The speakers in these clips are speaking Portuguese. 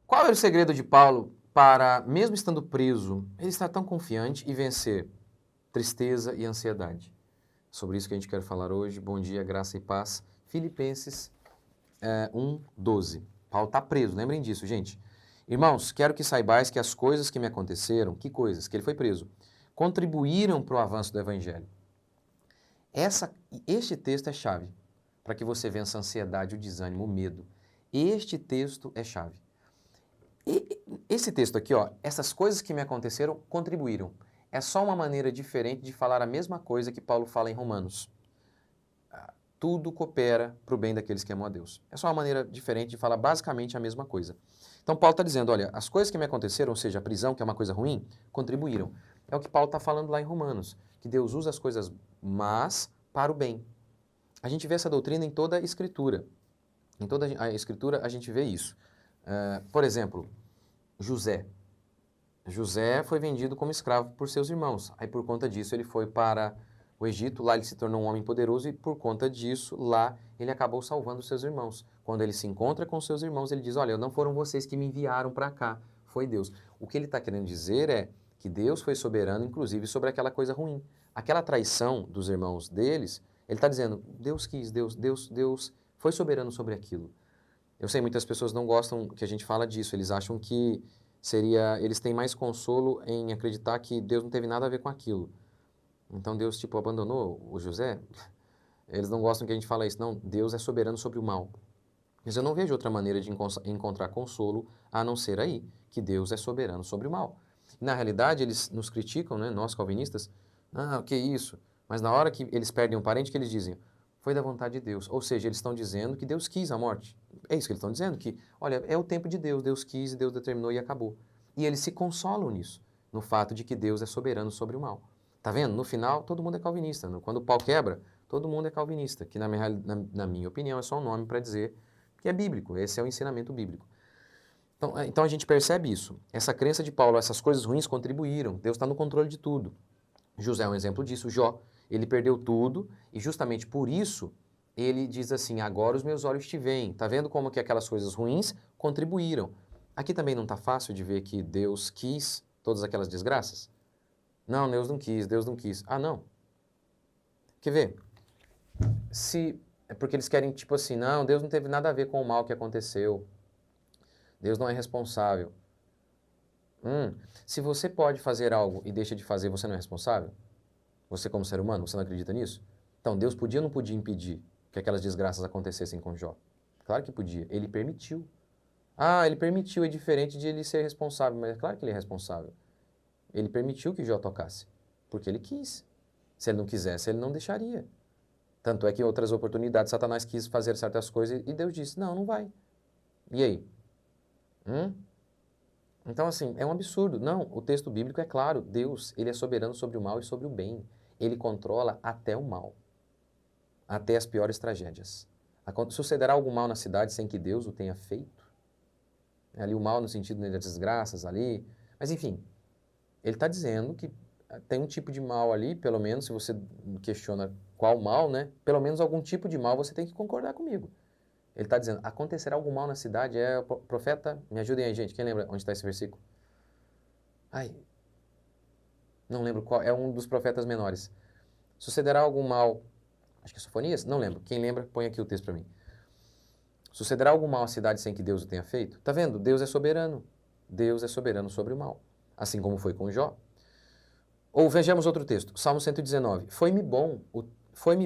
Qual era o segredo de Paulo para, mesmo estando preso, ele estar tão confiante e vencer tristeza e ansiedade? Sobre isso que a gente quer falar hoje. Bom dia, graça e paz. Filipenses 1:12. Paulo está preso, lembrem disso, gente. Irmãos, quero que saibais que as coisas que me aconteceram, que coisas? Que ele foi preso, contribuíram para o avanço do evangelho. Este texto é chave para que você vença a ansiedade, o desânimo, o medo. Este texto é chave. Esse texto aqui, ó, essas coisas que me aconteceram contribuíram. É só uma maneira diferente de falar a mesma coisa que Paulo fala em Romanos. Tudo coopera para o bem daqueles que amam a Deus. É só uma maneira diferente de falar basicamente a mesma coisa. Então Paulo está dizendo, olha, as coisas que me aconteceram, ou seja, a prisão, que é uma coisa ruim, contribuíram. É o que Paulo está falando lá em Romanos, que Deus usa as coisas más para o bem. A gente vê essa doutrina em toda a Escritura. Em toda a Escritura a gente vê isso. Por exemplo, José. José foi vendido como escravo por seus irmãos. Aí, por conta disso, ele foi para o Egito. Lá ele se tornou um homem poderoso e, por conta disso, lá ele acabou salvando seus irmãos. Quando ele se encontra com seus irmãos, ele diz, olha, não foram vocês que me enviaram para cá, foi Deus. O que ele está querendo dizer é que Deus foi soberano, inclusive, sobre aquela coisa ruim. Aquela traição dos irmãos deles, ele está dizendo, Deus quis, Deus foi soberano sobre aquilo. Eu sei, muitas pessoas não gostam que a gente fala disso, eles acham que eles têm mais consolo em acreditar que Deus não teve nada a ver com aquilo. Então Deus, tipo, abandonou o José? Eles não gostam que a gente fale isso. Não, Deus é soberano sobre o mal. Mas eu não vejo outra maneira de encontrar consolo a não ser aí, que Deus é soberano sobre o mal. Na realidade, eles nos criticam, né, nós calvinistas, o que é isso? Mas na hora que eles perdem um parente, que eles dizem? Foi da vontade de Deus. Ou seja, eles estão dizendo que Deus quis a morte. É isso que eles estão dizendo, que, olha, é o tempo de Deus, Deus quis, Deus determinou e acabou. E eles se consolam nisso, no fato de que Deus é soberano sobre o mal. Tá vendo? No final, todo mundo é calvinista. Quando o pau quebra, todo mundo é calvinista, que na minha opinião é só um nome para dizer que é bíblico, esse é o ensinamento bíblico. Então a gente percebe isso. Essa crença de Paulo, essas coisas ruins contribuíram, Deus está no controle de tudo. José é um exemplo disso, Jó, ele perdeu tudo e justamente por isso ele diz assim, agora os meus olhos te veem. Tá vendo como que aquelas coisas ruins contribuíram? Aqui também não está fácil de ver que Deus quis todas aquelas desgraças? Não, Deus não quis, Deus não quis. Ah, não. Quer ver? É porque eles querem, tipo assim, não, Deus não teve nada a ver com o mal que aconteceu. Deus não é responsável. Se você pode fazer algo e deixa de fazer, você não é responsável? Você como ser humano, você não acredita nisso? Então, Deus podia ou não podia impedir que aquelas desgraças acontecessem com Jó? Claro que podia. Ele permitiu. Ele permitiu, é diferente de ele ser responsável, mas é claro que ele é responsável. Ele permitiu que Jó tocasse, porque ele quis. Se ele não quisesse, ele não deixaria. Tanto é que em outras oportunidades, Satanás quis fazer certas coisas e Deus disse, não, não vai. E aí? Então, assim, é um absurdo. Não, o texto bíblico é claro. Deus, ele é soberano sobre o mal e sobre o bem. Ele controla até o mal, até as piores tragédias. Sucederá algum mal na cidade sem que Deus o tenha feito? Ali o mal no sentido das desgraças ali. Mas, enfim, ele está dizendo que tem um tipo de mal ali, pelo menos, se você questiona qual mal, né? Pelo menos algum tipo de mal você tem que concordar comigo. Ele está dizendo, acontecerá algum mal na cidade, o profeta, me ajudem aí, gente, quem lembra onde está esse versículo? Não lembro qual, é um dos profetas menores. Sucederá algum mal, acho que é Sofonias? Não lembro, quem lembra, põe aqui o texto para mim. Sucederá algum mal à cidade sem que Deus o tenha feito? Tá vendo? Deus é soberano sobre o mal, assim como foi com Jó. Ou vejamos outro texto, Salmo 119, foi-me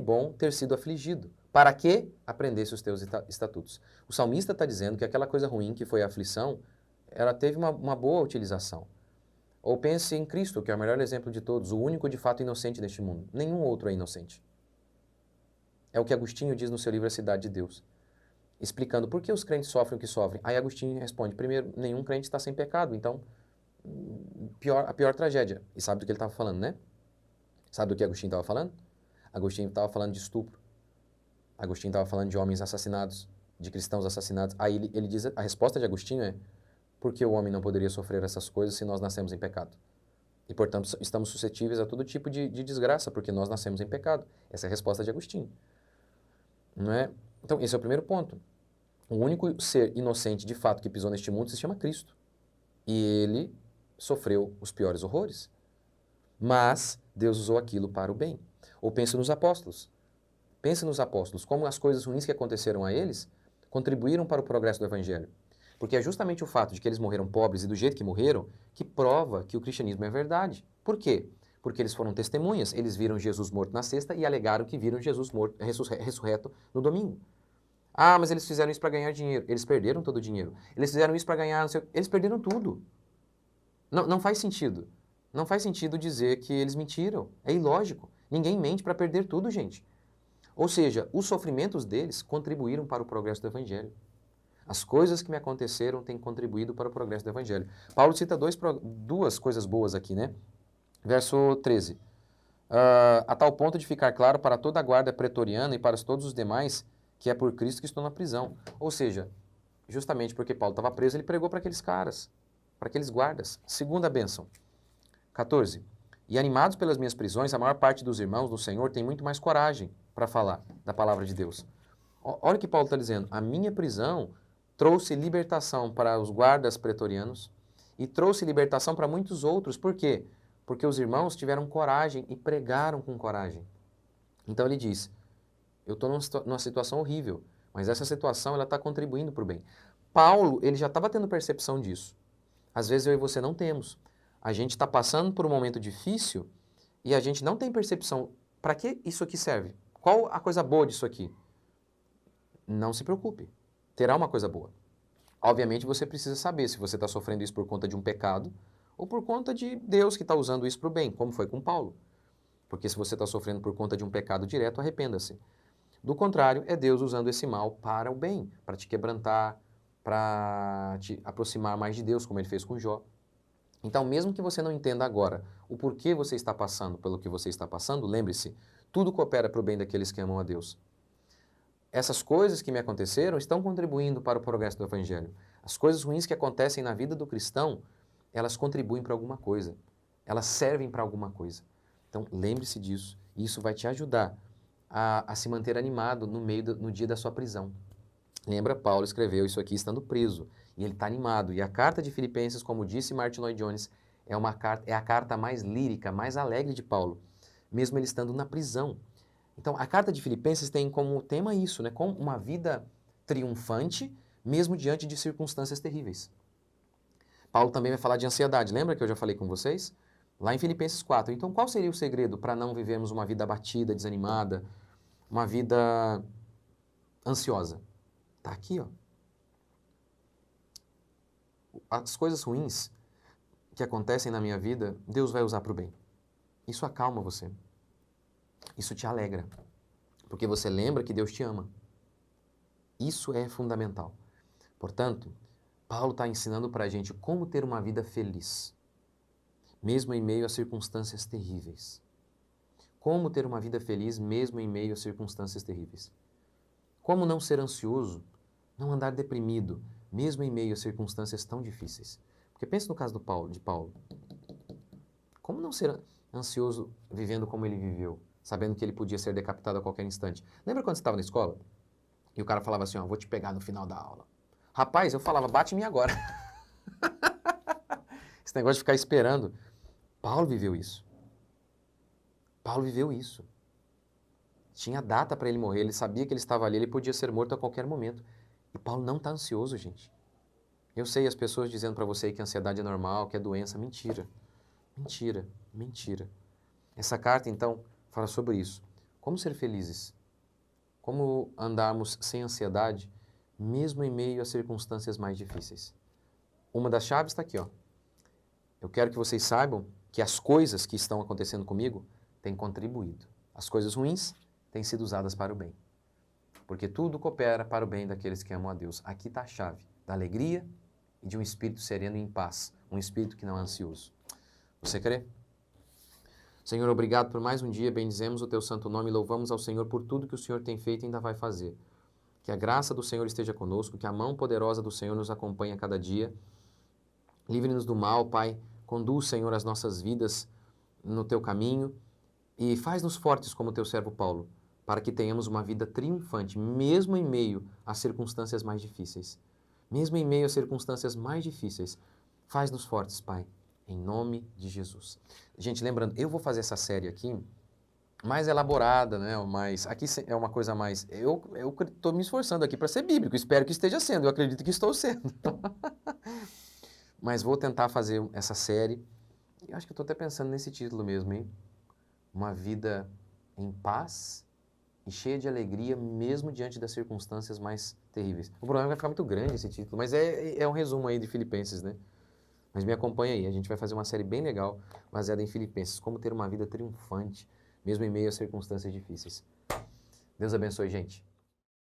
bom ter sido afligido, para que aprendesse os teus estatutos. O salmista está dizendo que aquela coisa ruim que foi a aflição, ela teve uma boa utilização. Ou pense em Cristo, que é o melhor exemplo de todos, o único de fato inocente deste mundo. Nenhum outro é inocente. É o que Agostinho diz no seu livro A Cidade de Deus, explicando por que os crentes sofrem o que sofrem. Aí Agostinho responde, primeiro, nenhum crente está sem pecado, então a pior tragédia. E sabe do que ele estava falando, né? Sabe do que Agostinho estava falando? Agostinho estava falando de estupro. Agostinho estava falando de homens assassinados, de cristãos assassinados. Aí ele diz, a resposta de Agostinho é, por que o homem não poderia sofrer essas coisas se nós nascemos em pecado? E, portanto, estamos suscetíveis a todo tipo de desgraça, porque nós nascemos em pecado. Essa é a resposta de Agostinho. Não é? Então, esse é o primeiro ponto. O único ser inocente de fato que pisou neste mundo se chama Cristo. E ele sofreu os piores horrores. Mas Deus usou aquilo para o bem. Ou pense nos apóstolos. Pense nos apóstolos, como as coisas ruins que aconteceram a eles contribuíram para o progresso do evangelho. Porque é justamente o fato de que eles morreram pobres e do jeito que morreram que prova que o cristianismo é verdade. Por quê? Porque eles foram testemunhas, eles viram Jesus morto na sexta e alegaram que viram Jesus morto, ressurreto no domingo. Ah, mas eles fizeram isso para ganhar dinheiro. Eles perderam todo o dinheiro. Eles fizeram isso para ganhar, não sei, eles perderam tudo. Não faz sentido. Não faz sentido dizer que eles mentiram. É ilógico. Ninguém mente para perder tudo, gente. Ou seja, os sofrimentos deles contribuíram para o progresso do Evangelho. As coisas que me aconteceram têm contribuído para o progresso do Evangelho. Paulo cita duas coisas boas aqui, né? Verso 13. A tal ponto de ficar claro para toda a guarda pretoriana e para todos os demais que é por Cristo que estou na prisão. Ou seja, justamente porque Paulo estava preso, ele pregou para aqueles caras, para aqueles guardas. Segunda bênção. 14. E animados pelas minhas prisões, a maior parte dos irmãos do Senhor tem muito mais coragem para falar da palavra de Deus. Olha o que Paulo está dizendo. A minha prisão trouxe libertação para os guardas pretorianos e trouxe libertação para muitos outros. Por quê? Porque os irmãos tiveram coragem e pregaram com coragem. Então ele diz, eu estou numa situação horrível, mas essa situação ela está contribuindo para o bem. Paulo, ele já estava tendo percepção disso. Às vezes eu e você não temos. A gente está passando por um momento difícil e a gente não tem percepção. Para que isso aqui serve? Qual a coisa boa disso aqui? Não se preocupe. Terá uma coisa boa. Obviamente você precisa saber se você está sofrendo isso por conta de um pecado ou por conta de Deus que está usando isso para o bem, como foi com Paulo. Porque se você está sofrendo por conta de um pecado direto, arrependa-se. Do contrário, é Deus usando esse mal para o bem, para te quebrantar, para te aproximar mais de Deus, como ele fez com Jó. Então, mesmo que você não entenda agora o porquê você está passando pelo que você está passando, lembre-se, tudo coopera para o bem daqueles que amam a Deus. Essas coisas que me aconteceram estão contribuindo para o progresso do Evangelho. As coisas ruins que acontecem na vida do cristão, elas contribuem para alguma coisa. Elas servem para alguma coisa. Então, lembre-se disso. E isso vai te ajudar a se manter animado no dia da sua prisão. Lembra, Paulo escreveu isso aqui estando preso. E ele está animado. E a carta de Filipenses, como disse Martin Lloyd Jones, é a carta mais lírica, mais alegre de Paulo, mesmo ele estando na prisão. Então, a carta de Filipenses tem como tema isso, né? Como uma vida triunfante, mesmo diante de circunstâncias terríveis. Paulo também vai falar de ansiedade. Lembra que eu já falei com vocês? Lá em Filipenses 4. Então, qual seria o segredo para não vivermos uma vida abatida, desanimada, uma vida ansiosa? Está aqui, ó. As coisas ruins que acontecem na minha vida, Deus vai usar para o bem. Isso acalma você. Isso te alegra. Porque você lembra que Deus te ama. Isso é fundamental. Portanto, Paulo está ensinando para a gente como ter uma vida feliz, mesmo em meio a circunstâncias terríveis. Como ter uma vida feliz mesmo em meio a circunstâncias terríveis. Como não ser ansioso, não andar deprimido, mesmo em meio a circunstâncias tão difíceis. Porque pense no caso de Paulo. Como não ser ansioso vivendo como ele viveu, sabendo que ele podia ser decapitado a qualquer instante? Lembra quando você estava na escola? E o cara falava assim, ó, vou te pegar no final da aula. Rapaz, eu falava, bate em mim agora. Esse negócio de ficar esperando. Paulo viveu isso. Paulo viveu isso. Tinha data para ele morrer, ele sabia que ele estava ali, ele podia ser morto a qualquer momento. E Paulo não está ansioso, gente. Eu sei as pessoas dizendo para você que a ansiedade é normal, que é doença. Mentira. Mentira. Mentira. Essa carta, então, fala sobre isso. Como ser felizes? Como andarmos sem ansiedade, mesmo em meio a circunstâncias mais difíceis? Uma das chaves está aqui, ó. Eu quero que vocês saibam que as coisas que estão acontecendo comigo têm contribuído. As coisas ruins têm sido usadas para o bem. Porque tudo coopera para o bem daqueles que amam a Deus. Aqui está a chave da alegria e de um espírito sereno e em paz. Um espírito que não é ansioso. Você crê? Senhor, obrigado por mais um dia. Bendizemos o teu santo nome e louvamos ao Senhor por tudo que o Senhor tem feito e ainda vai fazer. Que a graça do Senhor esteja conosco, que a mão poderosa do Senhor nos acompanhe a cada dia. Livre-nos do mal, Pai. Conduz, Senhor, as nossas vidas no teu caminho e faz-nos fortes como teu servo Paulo, para que tenhamos uma vida triunfante, mesmo em meio às circunstâncias mais difíceis. Mesmo em meio às circunstâncias mais difíceis, faz-nos fortes, Pai, em nome de Jesus. Gente, lembrando, eu vou fazer essa série aqui mais elaborada, né? Aqui é uma coisa mais... Eu estou me esforçando aqui para ser bíblico, espero que esteja sendo, eu acredito que estou sendo. Mas vou tentar fazer essa série, e acho que estou até pensando nesse título mesmo, hein? Uma vida em paz e cheia de alegria, mesmo diante das circunstâncias mais terríveis. O problema é que vai ficar muito grande esse título, mas é um resumo aí de Filipenses, né? Mas me acompanha aí, a gente vai fazer uma série bem legal, baseada em Filipenses, como ter uma vida triunfante, mesmo em meio a circunstâncias difíceis. Deus abençoe, gente.